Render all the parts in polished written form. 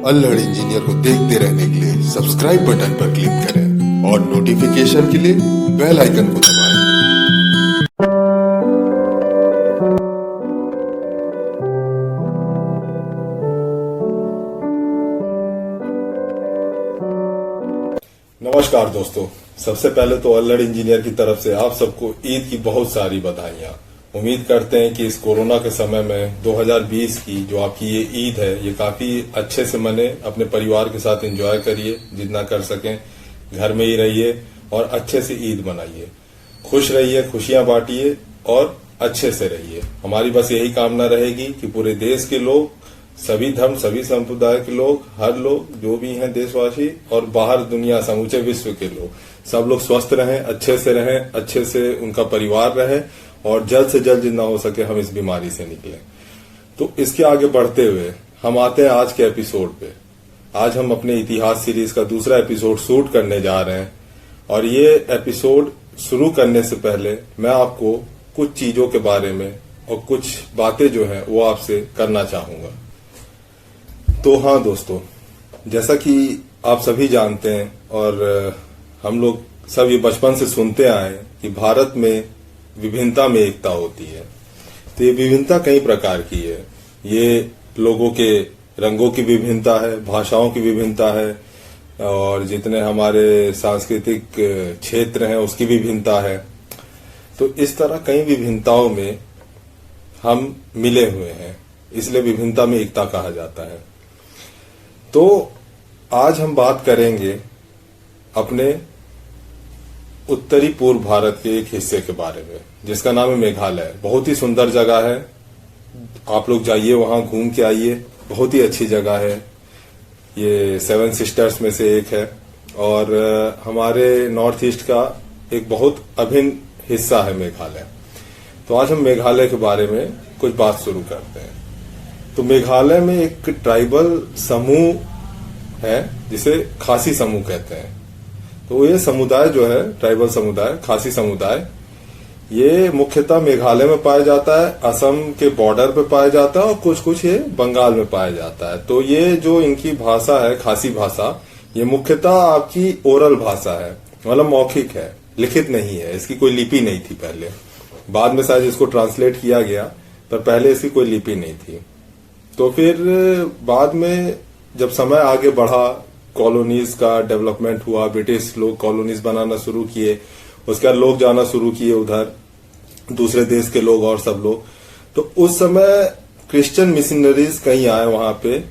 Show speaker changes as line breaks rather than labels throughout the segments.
अल्हड़ engineer को देखते रहने के लिए सब्सक्राइब बटन पर क्लिक करें और नोटिफिकेशन के लिए बेल आइकन को दबाएं।
नमस्कार दोस्तों, सबसे पहले तो अल्हड़ इंजीनियर की तरफ से आप सबको ईद की बहुत सारी बधाइयां। उम्मीद करते हैं कि इस कोरोना के समय में 2020 की जो आपकी ये ईद है ये काफी अच्छे से मने। अपने परिवार के साथ एंजॉय करिए, जितना कर सकें घर में ही रहिए और अच्छे से ईद मनाइए। खुश रहिए, खुशियां बांटिए और अच्छे से रहिए। हमारी बस यही कामना रहेगी कि पूरे देश के लोग, सभी धर्म, सभी संप्रदाय के लोग, हर लोग जो भी हैं देशवासी और बाहर दुनिया, समूचे विश्व के लोग, सब लोग स्वस्थ रहें, अच्छे से रहें, अच्छे से उनका परिवार रहे और जल्द से जल्द जितना हो सके हम इस बीमारी से निकलें। तो इसके आगे बढ़ते हुए हम आते हैं आज के एपिसोड पे। आज हम अपने इतिहास सीरीज का दूसरा एपिसोड शूट करने जा रहे हैं और ये एपिसोड शुरू करने से पहले मैं आपको कुछ चीजों के बारे में और कुछ बातें जो हैं वो आपसे करना चाहूंगा। तो हाँ दोस्तों, जैसा कि आप सभी जानते हैं और हम लोग सब ये बचपन से सुनते आए हैं कि भारत में विभिन्नता में एकता होती है। तो ये विभिन्नता कई प्रकार की है। ये लोगों के रंगों की विभिन्नता है, भाषाओं की विभिन्नता है और जितने हमारे सांस्कृतिक क्षेत्र हैं उसकी विभिन्नता है। तो इस तरह कई विभिन्नताओं में हम मिले हुए हैं, इसलिए विभिन्नता में एकता कहा जाता है। तो आज हम बात करेंगे अपने उत्तरी पूर्व भारत के एक हिस्से के बारे में जिसका नाम है मेघालय। बहुत ही सुंदर जगह है, आप लोग जाइए, वहां घूम के आइए। बहुत ही अच्छी जगह है। ये 7 सिस्टर्स में से एक है और हमारे नॉर्थ ईस्ट का एक बहुत अभिन्न हिस्सा है मेघालय। तो आज हम मेघालय के बारे में कुछ बात शुरू करते हैं। तो मेघालय में एक ट्राइबल समूह है जिसे खासी समूह कहते हैं। तो ये समुदाय जो है, ट्राइबल समुदाय, खासी समुदाय, ये मुख्यतः मेघालय में पाया जाता है, असम के बॉर्डर पे पाया जाता है और कुछ कुछ ये बंगाल में पाया जाता है। तो ये जो इनकी भाषा है, खासी भाषा, ये मुख्यतः आपकी ओरल भाषा है, मतलब मौखिक है, लिखित नहीं है। इसकी कोई लिपि नहीं थी पहले, बाद में शायद इसको ट्रांसलेट किया गया, पर पहले इसकी कोई लिपि नहीं थी। तो फिर बाद में जब समय आगे बढ़ा, कॉलोनीज का डेवलपमेंट हुआ, ब्रिटिश लोग कॉलोनीज बनाना शुरू किए, उसके बाद लोग जाना शुरू किए उधर, दूसरे देश के लोग और सब लोग। तो उस समय क्रिश्चियन मिशनरीज कहीं आए वहां पे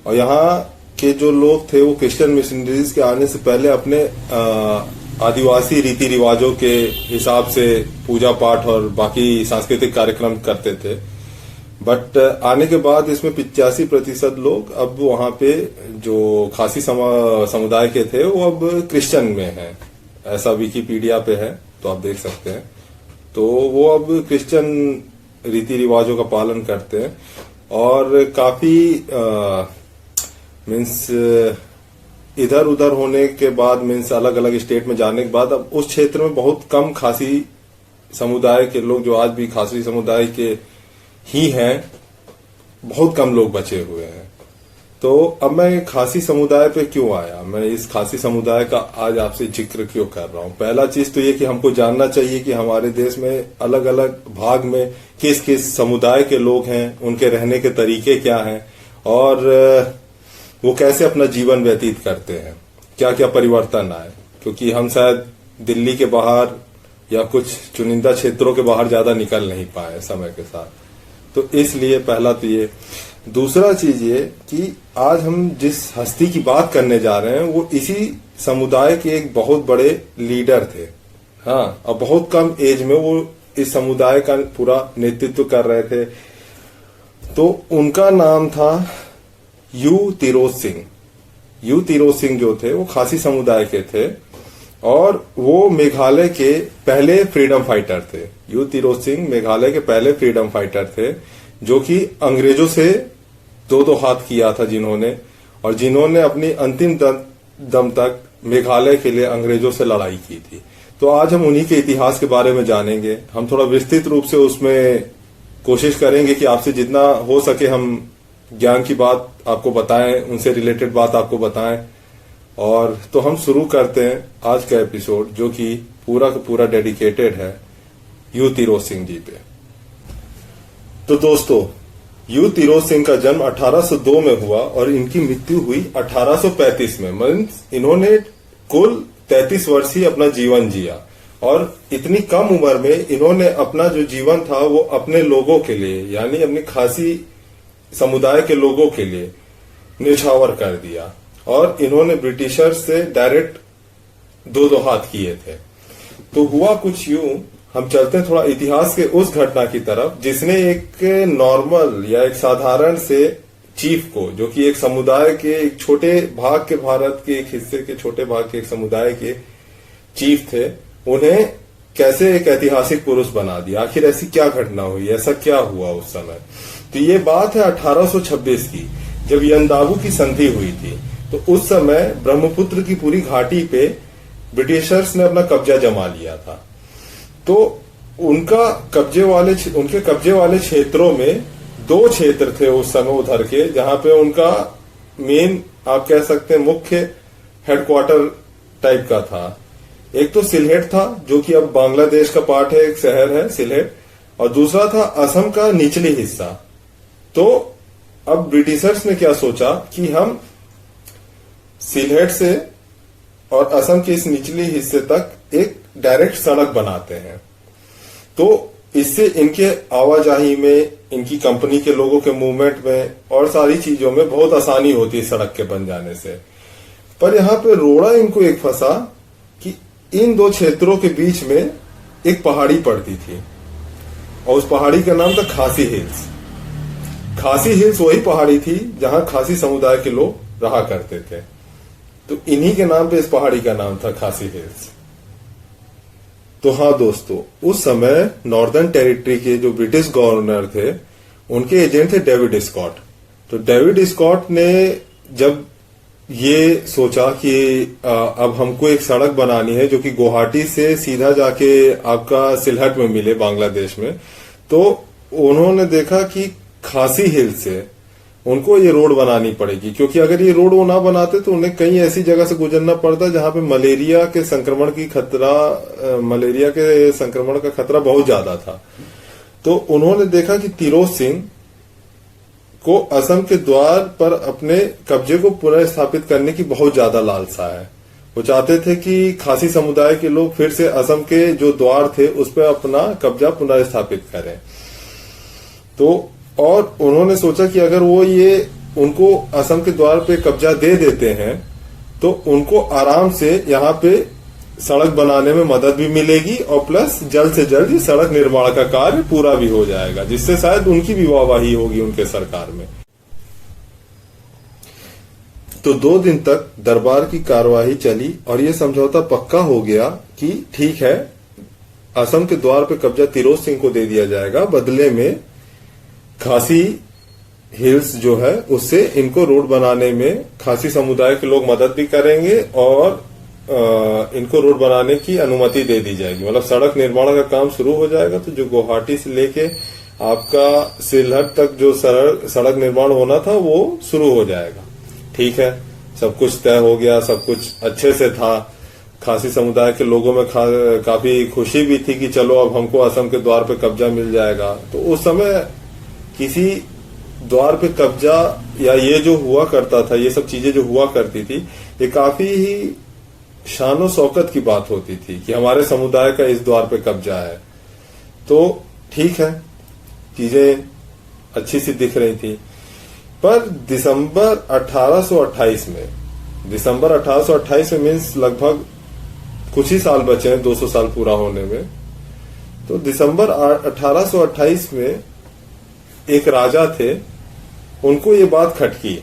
और यहाँ के जो लोग थे वो क्रिश्चियन मिशनरीज के आने से पहले अपने आदिवासी रीति रिवाजों के हिसाब से पूजा पाठ और बाकी सांस्कृतिक कार्यक्रम करते थे। बट आने के बाद इसमें 85% लोग अब वहां पे जो खासी समुदाय के थे वो अब क्रिश्चियन में हैं। ऐसा विकिपीडिया पे है, तो आप देख सकते हैं। तो वो अब क्रिश्चियन रीति रिवाजों का पालन करते हैं और काफी मीन्स इधर उधर होने के बाद, मीन्स अलग अलग स्टेट में जाने के बाद अब उस क्षेत्र में बहुत कम खासी समुदाय के लोग, जो आज भी खासी समुदाय के ही हैं, बहुत कम लोग बचे हुए हैं। तो अब मैं खासी समुदाय पे क्यों आया, मैं इस खासी समुदाय का आज आपसे जिक्र क्यों कर रहा हूं। पहला चीज तो ये कि हमको जानना चाहिए कि हमारे देश में अलग अलग भाग में किस किस समुदाय के लोग हैं, उनके रहने के तरीके क्या हैं और वो कैसे अपना जीवन व्यतीत करते हैं, क्या क्या परिवर्तन आए। क्योंकि हम शायद दिल्ली के बाहर या कुछ चुनिंदा क्षेत्रों के बाहर ज्यादा निकल नहीं पाए समय के साथ, तो इसलिए पहला तो ये। दूसरा चीज ये कि आज हम जिस हस्ती की बात करने जा रहे हैं वो इसी समुदाय के एक बहुत बड़े लीडर थे। हाँ, और बहुत कम एज में वो इस समुदाय का पूरा नेतृत्व कर रहे थे। तो उनका नाम था यू तिरोत सिंह। यू तिरोत सिंह जो थे वो खासी समुदाय के थे और वो मेघालय के पहले फ्रीडम फाइटर थे। यू तिरोत सिंह मेघालय के पहले फ्रीडम फाइटर थे जो कि अंग्रेजों से दो हाथ किया था जिन्होंने अपनी अंतिम दम तक मेघालय के लिए अंग्रेजों से लड़ाई की थी। तो आज हम उन्हीं के इतिहास के बारे में जानेंगे। हम थोड़ा विस्तृत रूप से उसमें कोशिश करेंगे कि आपसे जितना हो सके हम ज्ञान की बात आपको बताएं, उनसे रिलेटेड बात आपको बताएं। और तो हम शुरू करते हैं आज का एपिसोड, जो कि पूरा का पूरा डेडिकेटेड है यू तिरोत सिंह जी पे। तो दोस्तों, यू तिरोत सिंह का जन्म 1802 में हुआ और इनकी मृत्यु हुई 1835 में। मीन्स इन्होंने कुल 33 वर्ष ही अपना जीवन जिया और इतनी कम उम्र में इन्होंने अपना जो जीवन था वो अपने लोगों के लिए, यानी अपने खासी समुदाय के लोगों के लिए न्यौछावर कर दिया। और इन्होंने ब्रिटिशर्स से डायरेक्ट दो हाथ किए थे। तो हुआ कुछ यूं, हम चलते हैं थोड़ा इतिहास के उस घटना की तरफ जिसने एक नॉर्मल या एक साधारण से चीफ को, जो कि एक समुदाय के एक छोटे भाग के, भारत के एक हिस्से के छोटे भाग के एक समुदाय के चीफ थे, उन्हें कैसे एक ऐतिहासिक पुरुष बना दिया। आखिर ऐसी क्या घटना हुई, ऐसा क्या हुआ उस समय। तो ये बात है 1826 की, जब यंदावू की संधि हुई थी। तो उस समय ब्रह्मपुत्र की पूरी घाटी पे ब्रिटिशर्स ने अपना कब्जा जमा लिया था। तो उनके कब्जे वाले क्षेत्रों में दो क्षेत्र थे उस समय उधर के, जहां पे उनका मेन, आप कह सकते हैं, मुख्य हेडक्वार्टर टाइप का था। एक तो सिलहेट था, जो कि अब बांग्लादेश का पार्ट है, एक शहर है सिलहेट, और दूसरा था असम का निचली हिस्सा। तो अब ब्रिटिशर्स ने क्या सोचा कि हम सिलहेट से और असम के इस निचले हिस्से तक एक डायरेक्ट सड़क बनाते हैं। तो इससे इनके आवाजाही में, इनकी कंपनी के लोगों के मूवमेंट में और सारी चीजों में बहुत आसानी होती है सड़क के बन जाने से। पर यहां पे रोड़ा इनको एक फंसा कि इन दो क्षेत्रों के बीच में एक पहाड़ी पड़ती थी और उस पहाड़ी का नाम था खासी हिल्स। खासी हिल्स वही पहाड़ी थी जहां खासी समुदाय के लोग रहा करते थे। तो इन्हीं के नाम पे इस पहाड़ी का नाम था खासी हिल्स। तो हाँ दोस्तों, उस समय नॉर्दर्न टेरिटरी के जो ब्रिटिश गवर्नर थे, उनके एजेंट थे डेविड स्कॉट। तो डेविड स्कॉट ने जब ये सोचा कि अब हमको एक सड़क बनानी है जो कि गुवाहाटी से सीधा जाके आपका सिलहट में मिले, बांग्लादेश में, तो उन्होंने देखा कि खासी हिल से उनको ये रोड बनानी पड़ेगी, क्योंकि अगर ये रोड वो ना बनाते तो उन्हें कई ऐसी जगह से गुजरना पड़ता जहां पे मलेरिया के संक्रमण का खतरा बहुत ज्यादा था। तो उन्होंने देखा कि तिरोत सिंह को असम के द्वार पर अपने कब्जे को पुनर्स्थापित करने की बहुत ज्यादा लालसा है। वो चाहते थे कि खासी समुदाय के लोग फिर से असम के जो द्वार थे उस पर अपना कब्जा पुनर्स्थापित करें। तो और उन्होंने सोचा कि अगर वो ये उनको असम के द्वार पे कब्जा दे देते हैं तो उनको आराम से यहाँ पे सड़क बनाने में मदद भी मिलेगी और प्लस जल्द से जल्द ये सड़क निर्माण का कार्य पूरा भी हो जाएगा, जिससे शायद उनकी भी वाहवाही होगी उनके सरकार में। तो 2 दिन तक दरबार की कार्यवाही चली और ये समझौता पक्का हो गया कि ठीक है, असम के द्वार पे कब्जा तिरोत सिंह को दे दिया जाएगा, बदले में खासी हिल्स जो है उससे इनको रोड बनाने में खासी समुदाय के लोग मदद भी करेंगे और इनको रोड बनाने की अनुमति दे दी जाएगी। मतलब सड़क निर्माण का काम शुरू हो जाएगा। तो जो गुवाहाटी से लेके आपका सिलहट तक जो सड़क निर्माण होना था वो शुरू हो जाएगा। ठीक है, सब कुछ तय हो गया, सब कुछ अच्छे से था। खासी समुदाय के लोगों में काफी खुशी भी थी कि चलो अब हमको असम के द्वार पे कब्जा मिल जाएगा। तो उस समय किसी द्वार पे कब्जा या ये जो हुआ करता था, ये सब चीजें जो हुआ करती थी, ये काफी ही शानो शौकत की बात होती थी कि हमारे समुदाय का इस द्वार पे कब्जा है। तो ठीक है, चीजें अच्छी सी दिख रही थी। पर दिसंबर 1828 में मीन्स लगभग कुछ ही साल बचे हैं 200 साल पूरा होने में। तो दिसंबर 1828 में एक राजा थे, उनको ये बात खटकी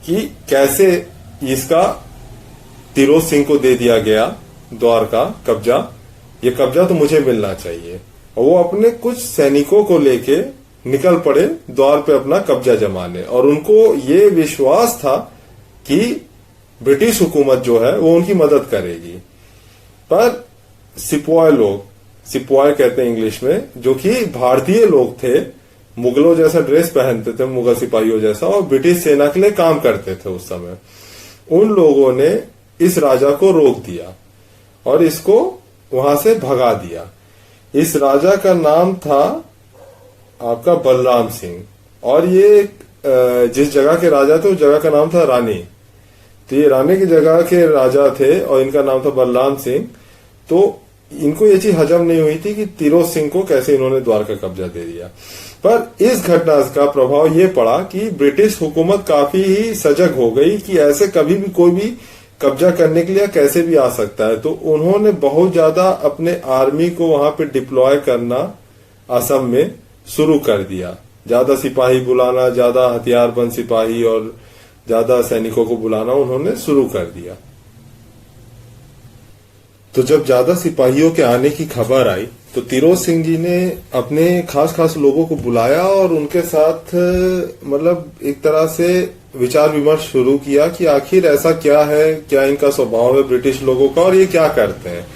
कि कैसे इसका तिरोत सिंह को दे दिया गया द्वार का कब्जा, ये कब्जा तो मुझे मिलना चाहिए। और वो अपने कुछ सैनिकों को लेके निकल पड़े द्वार पे अपना कब्जा जमाने। और उनको ये विश्वास था कि ब्रिटिश हुकूमत जो है वो उनकी मदद करेगी। पर सिपाही कहते हैं इंग्लिश में, जो कि भारतीय लोग थे, मुगलों जैसा ड्रेस पहनते थे, मुगल सिपाहियों जैसा, और ब्रिटिश सेना के लिए काम करते थे उस समय। उन लोगों ने इस राजा को रोक दिया और इसको वहां से भगा दिया। इस राजा का नाम था आपका बलराम सिंह, और ये जिस जगह के राजा थे उस जगह का नाम था रानी। तो ये रानी की जगह के राजा थे और इनका नाम था बलराम सिंह। तो इनको ये चीज हजम नहीं हुई थी कि तिरोत सिंह को कैसे इन्होंने द्वारका कब्जा दे दिया। पर इस घटना का प्रभाव ये पड़ा कि ब्रिटिश हुकूमत काफी ही सजग हो गई कि ऐसे कभी भी कोई भी कब्जा करने के लिए कैसे भी आ सकता है। तो उन्होंने बहुत ज्यादा अपने आर्मी को वहां पे डिप्लॉय करना असम में शुरू कर दिया। ज्यादा सिपाही बुलाना, ज्यादा हथियारबंद सिपाही और ज्यादा सैनिकों को बुलाना उन्होंने शुरू कर दिया। तो जब ज्यादा सिपाहियों के आने की खबर आई तो तिरोत सिंह जी ने अपने खास खास लोगों को बुलाया और उनके साथ मतलब एक तरह से विचार विमर्श शुरू किया कि आखिर ऐसा क्या है, क्या इनका स्वभाव है ब्रिटिश लोगों का और ये क्या करते हैं।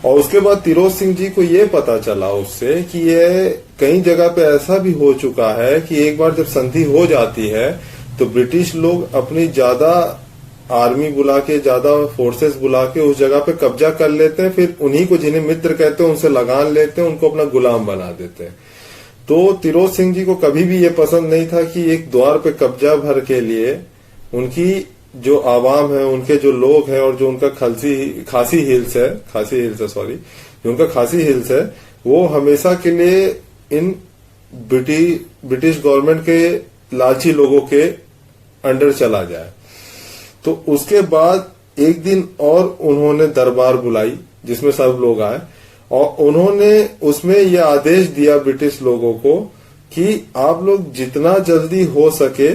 और उसके बाद तिरोत सिंह जी को ये पता चला उससे कि ये कई जगह पे ऐसा भी हो चुका है कि एक बार जब संधि हो जाती है तो ब्रिटिश लोग अपनी ज्यादा आर्मी बुला के, ज्यादा फोर्सेस बुला के उस जगह पे कब्जा कर लेते हैं, फिर उन्हीं को जिन्हें मित्र कहते हैं उनसे लगान लेते हैं, उनको अपना गुलाम बना देते हैं। तो तिरोत सिंह जी को कभी भी ये पसंद नहीं था कि एक द्वार पे कब्जा भर के लिए उनकी जो आवाम है, उनके जो लोग हैं और जो उनका खासी हिल्स है, जो उनका खासी हिल्स है, वो हमेशा के लिए इन ब्रिटिश गवर्नमेंट के लालची लोगों के अंडर चला जाए। तो उसके बाद एक दिन और उन्होंने दरबार बुलाई जिसमें सब लोग आए और उन्होंने उसमें यह आदेश दिया ब्रिटिश लोगों को कि आप लोग जितना जल्दी हो सके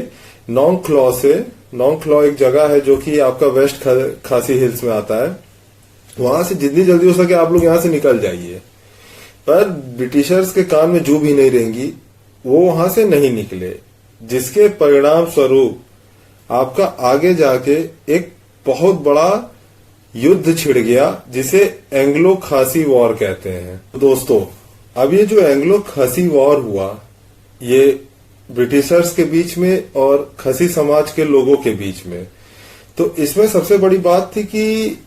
नोंगख्लो एक जगह है जो कि आपका वेस्ट खासी हिल्स में आता है, वहां से जितनी जल्दी हो सके आप लोग यहां से निकल जाइए। पर ब्रिटिशर्स के कान में जू भी नहीं रहेंगी, वो वहां से नहीं निकले, जिसके परिणाम स्वरूप आपका आगे जाके एक बहुत बड़ा युद्ध छिड़ गया जिसे एंग्लो खासी वॉर कहते हैं। दोस्तों, अब ये जो एंग्लो खासी वॉर हुआ ये ब्रिटिशर्स के बीच में और खसी समाज के लोगों के बीच में, तो इसमें सबसे बड़ी बात थी कि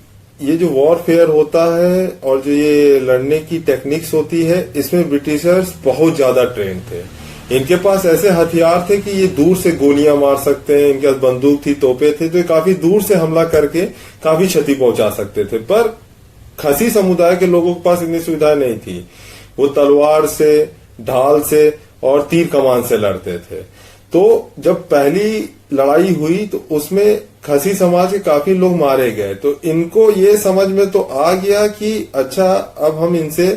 ये जो वॉरफेयर होता है और जो ये लड़ने की टेक्निक्स होती है इसमें ब्रिटिशर्स बहुत ज्यादा ट्रेन थे। इनके पास ऐसे हथियार थे कि ये दूर से गोलियां मार सकते हैं, इनके पास बंदूक थी, तोपे थे, तो ये काफी दूर से हमला करके काफी क्षति पहुंचा सकते थे। पर खसी समुदाय के लोगों के पास इतनी सुविधा नहीं थी, वो तलवार से, ढाल से और तीर कमान से लड़ते थे। तो जब पहली लड़ाई हुई तो उसमें खसी समाज के काफी लोग मारे गए, तो इनको ये समझ में तो आ गया कि अच्छा अब हम इनसे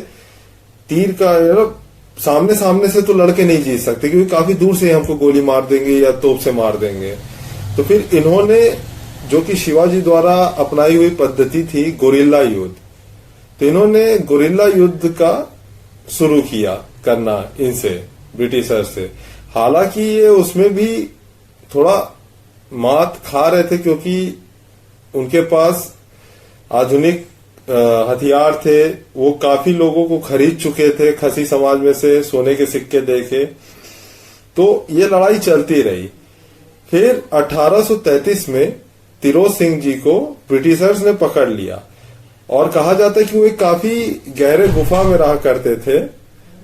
तीर का सामने से तो लड़के नहीं जीत सकते क्योंकि काफी दूर से हमको गोली मार देंगे या तोप से मार देंगे। तो फिर इन्होंने जो कि शिवाजी द्वारा अपनाई हुई पद्धति थी गोरिल्ला युद्ध, तो इन्होंने गोरिल्ला युद्ध का शुरू किया करना इनसे, ब्रिटिशर से। हालांकि ये उसमें भी थोड़ा मात खा रहे थे क्योंकि उनके पास आधुनिक हथियार थे, वो काफी लोगों को खरीद चुके थे खसी समाज में से सोने के सिक्के देके। तो ये लड़ाई चलती रही। फिर 1833 में तिरोत सिंह जी को ब्रिटिशर्स ने पकड़ लिया और कहा जाता है कि वो काफी गहरे गुफा में रहा करते थे,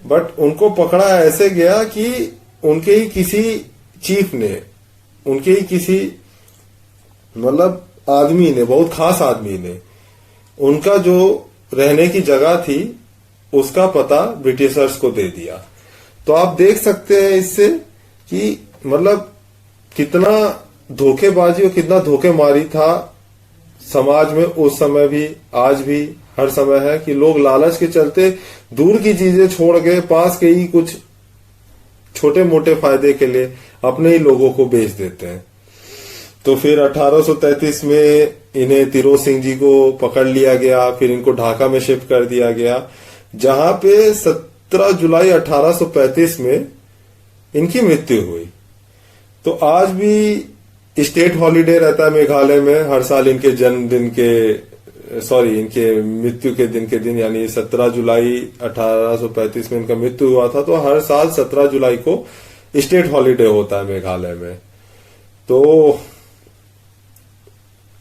बट उनको पकड़ा ऐसे गया कि उनके ही किसी चीफ ने, उनके ही किसी मतलब आदमी ने, बहुत खास आदमी ने, उनका जो रहने की जगह थी उसका पता ब्रिटिशर्स को दे दिया। तो आप देख सकते हैं इससे कि मतलब कितना धोखेबाजी और कितना धोखेमारी था समाज में उस समय भी, आज भी हर समय है कि लोग लालच के चलते दूर की चीजें छोड़ के पास के ही कुछ छोटे मोटे फायदे के लिए अपने ही लोगों को बेच देते हैं। तो फिर 1833 में इन्हें तिरोत सिंह जी को पकड़ लिया गया, फिर इनको ढाका में शिफ्ट कर दिया गया, जहां पे 17 जुलाई 1835 में इनकी मृत्यु हुई। तो आज भी स्टेट हॉलिडे रहता है मेघालय में, हर साल इनके जन्मदिन के सॉरी इनके मृत्यु के दिन यानी 17 जुलाई 1835 में इनका मृत्यु हुआ था। तो हर साल 17 जुलाई को स्टेट हॉलिडे होता है मेघालय में। तो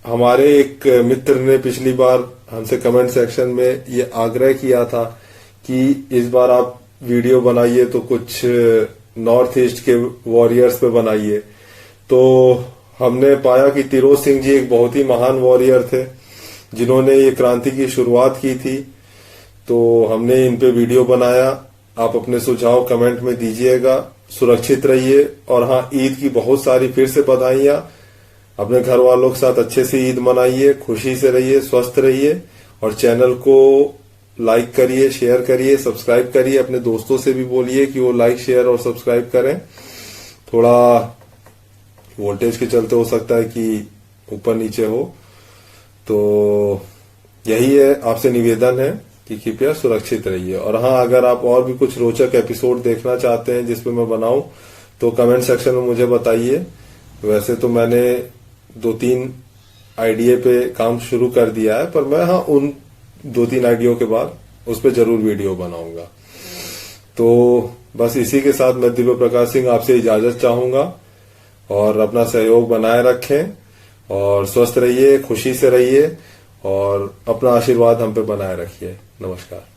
हमारे एक मित्र ने पिछली बार हमसे कमेंट सेक्शन में ये आग्रह किया था कि इस बार आप वीडियो बनाइए तो कुछ नॉर्थ ईस्ट के वॉरियर्स पे बनाइए। तो हमने पाया कि तिरोध सिंह जी एक बहुत ही महान वॉरियर थे जिन्होंने ये क्रांति की शुरुआत की थी। तो हमने इन पे वीडियो बनाया। आप अपने सुझाव कमेंट में दीजिएगा। सुरक्षित रहिए और हाँ, ईद की बहुत सारी फिर से बधाइयां। अपने घर वालों के साथ अच्छे से ईद मनाइए, खुशी से रहिए, स्वस्थ रहिए और चैनल को लाइक करिए, शेयर करिए, सब्सक्राइब करिए। अपने दोस्तों से भी बोलिए कि वो लाइक, शेयर और सब्सक्राइब करें। थोड़ा वोल्टेज के चलते हो सकता है कि ऊपर नीचे हो, तो यही है, आपसे निवेदन है कि कृपया सुरक्षित रहिए। और हाँ, अगर आप और भी कुछ रोचक एपिसोड देखना चाहते हैं जिसपे मैं बनाऊं तो कमेंट सेक्शन में मुझे बताइए। वैसे तो मैंने 2-3 आइडिया पे काम शुरू कर दिया है, पर मैं हाँ उन 2-3 आइडिया के बाद उस पर जरूर वीडियो बनाऊंगा। तो बस इसी के साथ मैं दिव्य प्रकाश सिंह आपसे इजाजत चाहूंगा और अपना सहयोग बनाए रखें और स्वस्थ रहिए, खुशी से रहिए और अपना आशीर्वाद हम पे बनाए रखिए। नमस्कार।